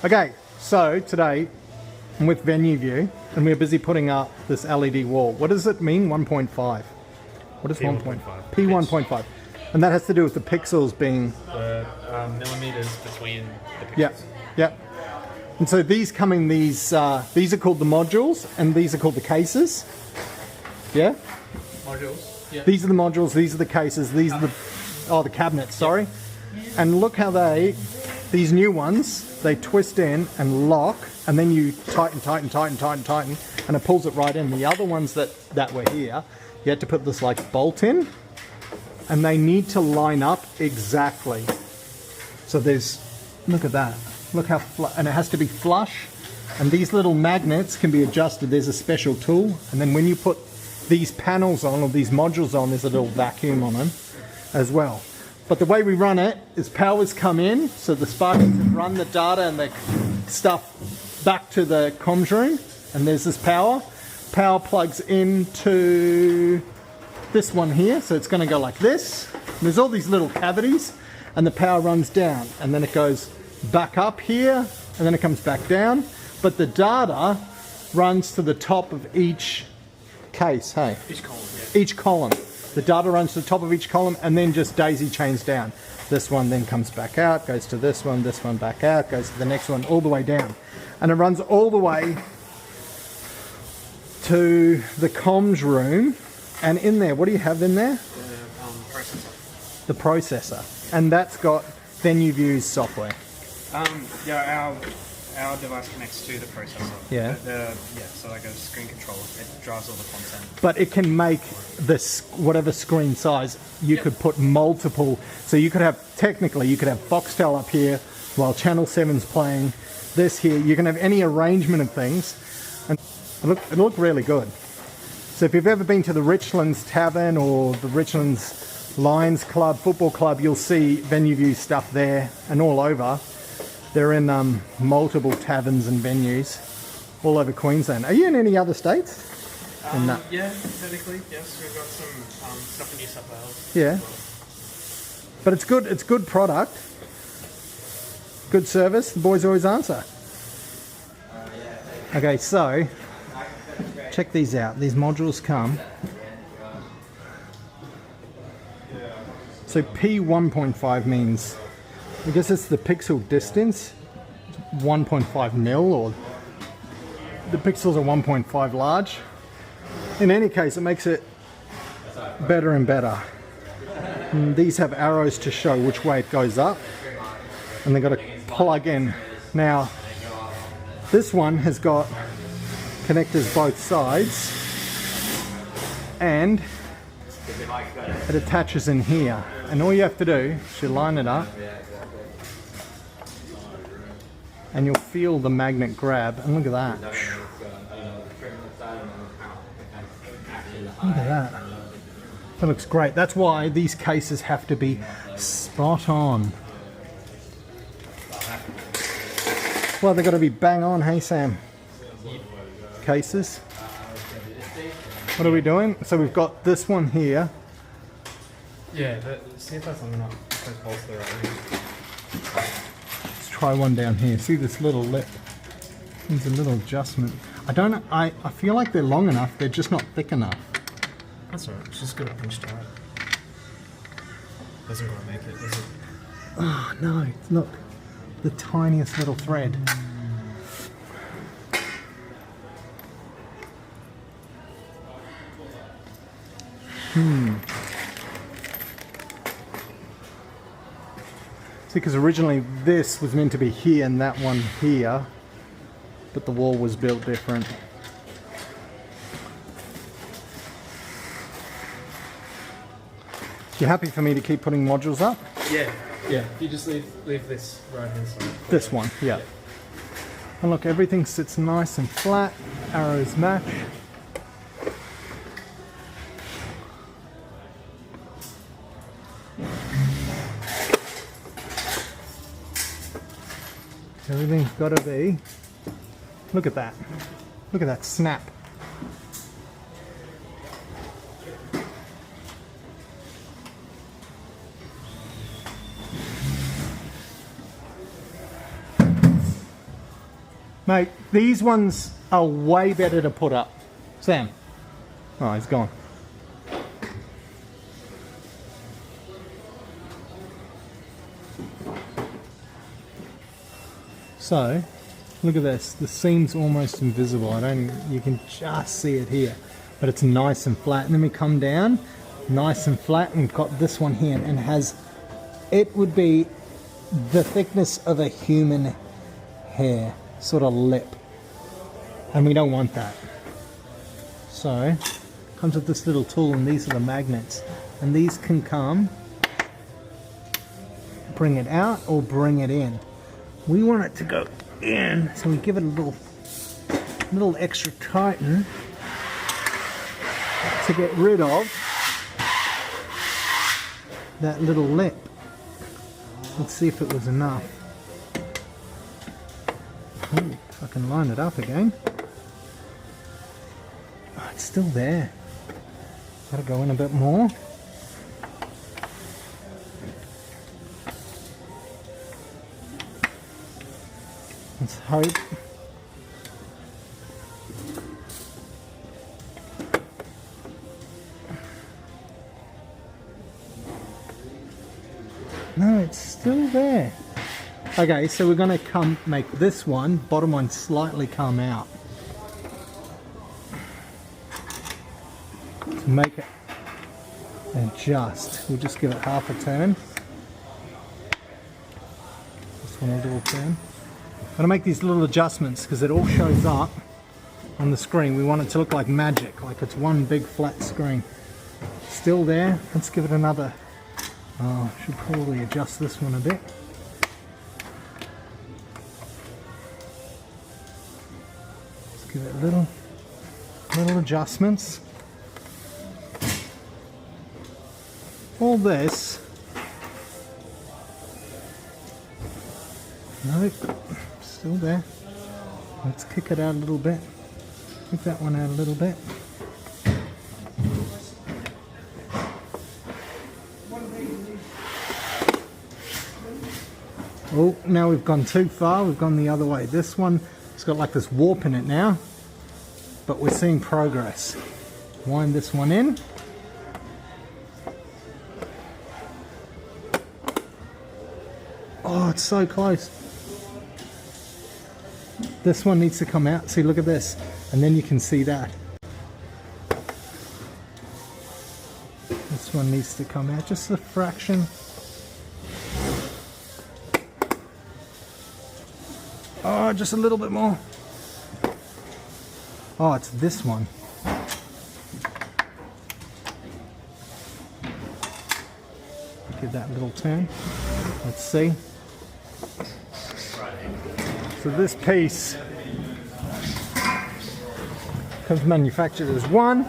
Okay, so today I'm with VenueVue and we're busy putting up this LED wall. What does it mean, 1.5? What is 1.5? P1.5. And that has to do with the pixels being... The millimeters between the pixels. Yep, yep. And so these come in these are called the modules and these are called the cases. Yeah? Modules, yeah. These are the modules, these are the cases, these are the cabinets, sorry. And look how these new ones, they twist in and lock, and then you tighten, and it pulls it right in. The other ones that were here, you had to put this like bolt in, and they need to line up exactly. So look at that. Look how, and it has to be flush, and these little magnets can be adjusted. There's a special tool, and then when you put these panels on, or these modules on, there's a little vacuum on them as well. But the way we run it is powers come in, so the sparkers run the data and the stuff back to the comms room, and there's this power. Power plugs into this one here, so it's going to go like this. And there's all these little cavities, and the power runs down, and then it goes back up here, and then it comes back down. But the data runs to the top of each case, hey? Each column, yeah. Each column. The data runs to the top of each column and then just daisy chains down. This one then comes back out, goes to this one back out, goes to the next one, all the way down. And it runs all the way to the comms room. And in there, what do you have in there? The processor. The processor. And that's got VenueVue's software. Yeah, our device connects to the processor. Yeah. So like a screen controller, it drives all the content. But it can make this whatever screen size. You could put multiple. So you could have technically you could have Foxtel up here while Channel 7's playing this here. You can have any arrangement of things, and it'll look really good. So if you've ever been to the Richlands Tavern or the Richlands Lions Club, football club, you'll see VenueVue stuff there and all over. They're in multiple taverns and venues all over Queensland. Are you in any other states? Yeah, technically, yes. We've got some stuff in New South Wales. Yeah. But it's good. It's good product. Good service. The boys always answer. Okay, so check these out. These modules come. So P1.5 means, I guess it's the pixel distance, 1.5 mil, or the pixels are 1.5 large. In any case, it makes it better and better. And these have arrows to show which way it goes up, and they've got to plug in. Now, this one has got connectors both sides, and it attaches in here. And all you have to do is you line it up, and you'll feel the magnet grab, and look at that. Look at that. That looks great. That's why these cases have to be spot on. Well, they've got to be bang on, hey Sam? Cases. What are we doing? So we've got this one here. Yeah, see if that's long enough. Those bolts are right. Let's try one down here. See this little lip? Needs a little adjustment. I feel like they're long enough, they're just not thick enough. That's alright, it's just got to pinch tight. Doesn't quite make it, does it? Oh no, look. The tiniest little thread. See, because originally this was meant to be here and that one here, but the wall was built different. You happy for me to keep putting modules up? Yeah. You just leave this right hand side. This one, yeah. And look, everything sits nice and flat. Arrows match. Everything's got to be. Look at that. Look at that snap. Mate, these ones are way better to put up. Sam. Oh, he's gone. So, look at this. The seam's almost invisible. You can just see it here. But it's nice and flat. And then we come down, nice and flat, and we've got this one here, and it would be the thickness of a human hair, sort of lip. And we don't want that. So, comes with this little tool, and these are the magnets. And these can come, bring it out or bring it in. We want it to go in, so we give it a little extra tighten to get rid of that little lip. Let's see if it was enough. Ooh, if I can line it up again. Oh, it's still there. Gotta go in a bit more. Let's hope. No, it's still there. Okay, so we're going to make this one, bottom one, slightly come out. To make it adjust, we'll just give it half a turn. This one a little turn. I'm going to make these little adjustments because it all shows up on the screen. We want it to look like magic, like it's one big flat screen. Still there. Let's give it another. Oh, I should probably adjust this one a bit. Let's give it little adjustments. All this. Nope. Still there. Let's kick it out a little bit. Kick that one out a little bit. Oh, now we've gone too far. We've gone the other way. This one, it's got like this warp in it now, but we're seeing progress. Wind this one in. Oh, it's so close. This one needs to come out. See, look at this. And then you can see that. This one needs to come out just a fraction. Oh, just a little bit more. Oh, it's this one. Give that a little turn. Let's see. So this piece comes manufactured as one,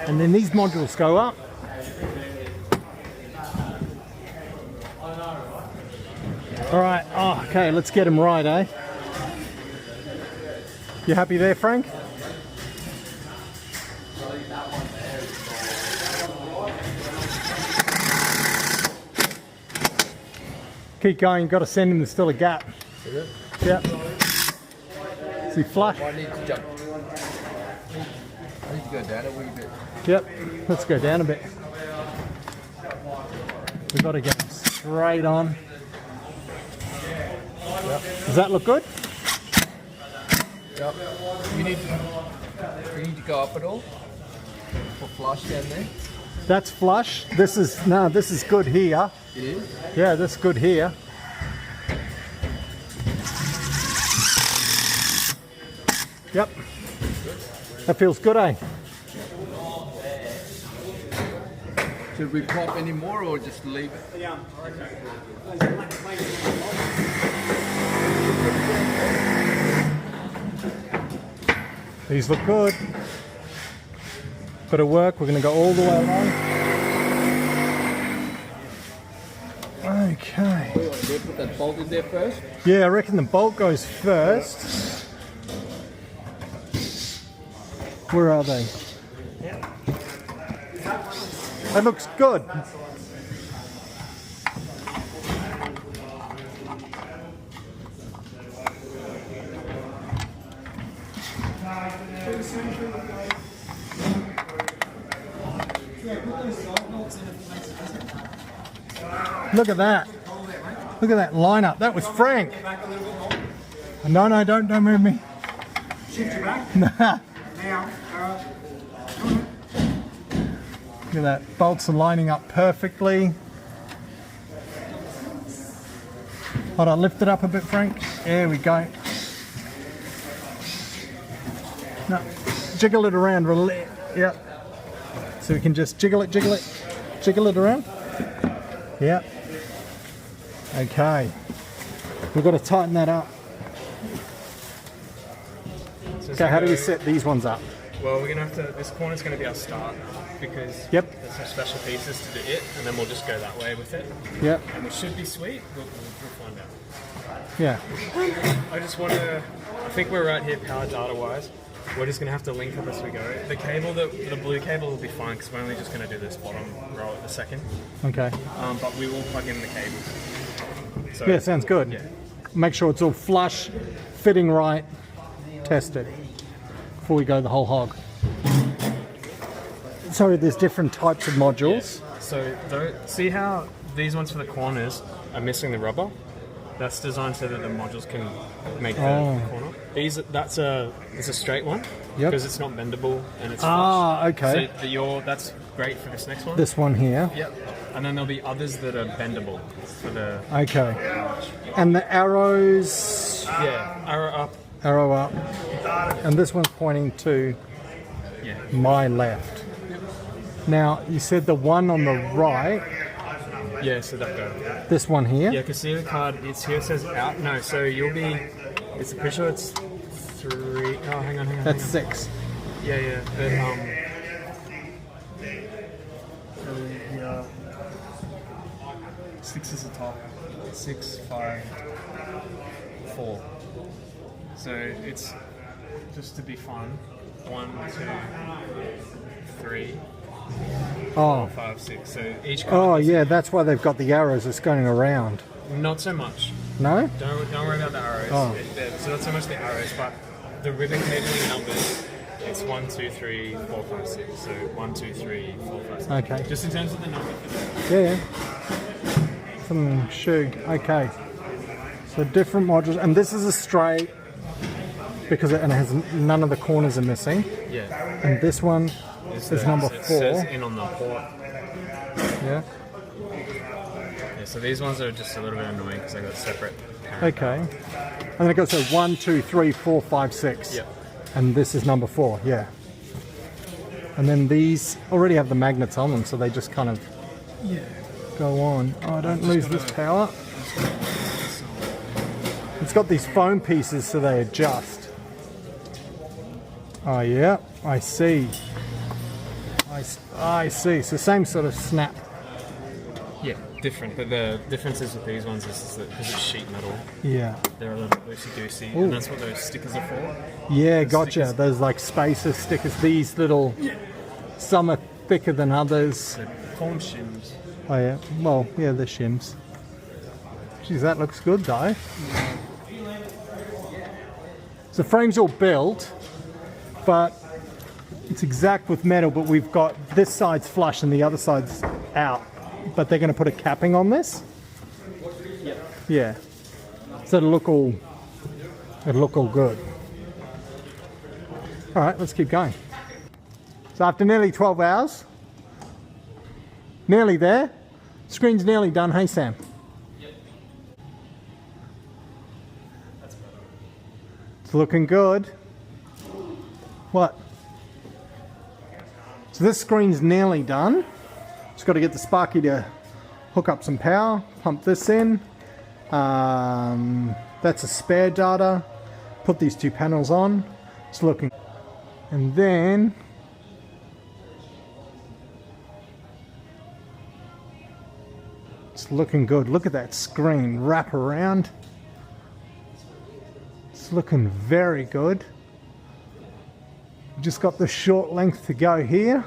and then these modules go up. All right, oh, okay, let's get them right, eh? You happy there, Frank? Keep going, got to send him, there's still a gap. Is it? Yep. Is he flush? I need to jump. I need to go down a wee bit. Yep, let's go down a bit. We've got to get him straight on. Yep. Does that look good? Yep. We need to go up at all for flush down there. That's flush. This is good here. It is? Yeah, this is good here. Yep. That feels good, eh? Should we pop any more or just leave it? Yeah. These look good. Bit of work, we're going to go all the way along. Okay. Do you put that bolt in there first? Yeah, I reckon the bolt goes first. Where are they? That looks good. Look at that. Look at that lineup. That was Frank. No, no, don't move me. Shift your back. Nah. Now, Look at that. Bolts are lining up perfectly. Hold on, lift it up a bit, Frank. There we go. No, jiggle it around. Yep. So we can just jiggle it around. Yep. Okay. We've got to tighten that up. Okay, how do we set these ones up? Well, we're gonna have to. This corner's gonna be our start because Yep. there's some special pieces to do it, and then we'll just go that way with it. Yep. And it should be sweet. We'll find out. Yeah. I just want to. I think we're right here, power data wise. We're just gonna have to link up as we go. The cable, the blue cable, will be fine because we're only just gonna do this bottom row at the second. Okay. But we will plug in the cables. So, Yeah, sounds good. Yeah. Make sure it's all flush, fitting right, test it before we go the whole hog. So there's different types of modules. Yeah. So see how these ones for the corners are missing the rubber? That's designed so that the modules can make the corner. It's a straight one Yep. because it's not bendable and it's Ah, flush. okay. So that's great for this next one. This one here. Yep. And then there'll be others that are bendable for the Okay. And the arrows, arrow up. and this one's pointing to Yeah. my left. Now, you said the one on the right, Yeah. So that go. this one here. Yeah, because see the card, it's here, it says out. No, so you'll be, it's pretty sure it's 3, oh, hang on. That's 6. Yeah, but, yeah. 6 is the top, 6, 5, 4. So it's, just to be fun, 1, 2, 3, Oh. 5, 6. So each card. Oh, yeah, that's why they've got the arrows that's going around. Not so much. No? Don't worry about the arrows. Oh. So not so much the arrows, but the ribbon cabling numbers. It's 1, 2, 3, 4, 5, 6. So 1, 2, 3, 4, 5, 6. Okay. Just in terms of the number for the. Yeah. Some shug. Okay. So different modules, and this is a straight because it has none of the corners are missing. Yeah. And this one is number It 4. says in on the port. Yeah. Yeah. So these ones are just a little bit annoying because they got separate. Okay. And then it goes so 1, 2, 3, 4, 5, 6. Yep. And this is number 4. Yeah. And then these already have the magnets on them, so they just kind of go on. Oh, don't lose this power. It's got these foam pieces so they adjust. Oh yeah, I see. I see. So same sort of snap. Yeah, different. But the difference is with these ones is that because it's sheet metal, Yeah. they're a little bit loosey-goosey, and that's what those stickers are for. Yeah, The gotcha. stickers. Those like spacer stickers. These little. Some are thicker than others. They're called shims. Oh yeah. Well, yeah, the shims. Geez, that looks good though. So the frame's all built, but it's exact with metal, but we've got this side's flush and the other side's out. But they're going to put a capping on this. Yeah. So it'll look all good. All right, let's keep going. So after nearly 12 hours, nearly there, screen's nearly done. Hey Sam. It's looking good. What? So this screen's nearly done. Just got to get the Sparky to hook up some power, pump this in. That's a spare data. Put these 2 panels on. It's looking. And then it's looking good. Look at that screen wrap around. It's looking very good. Just got the short length to go here.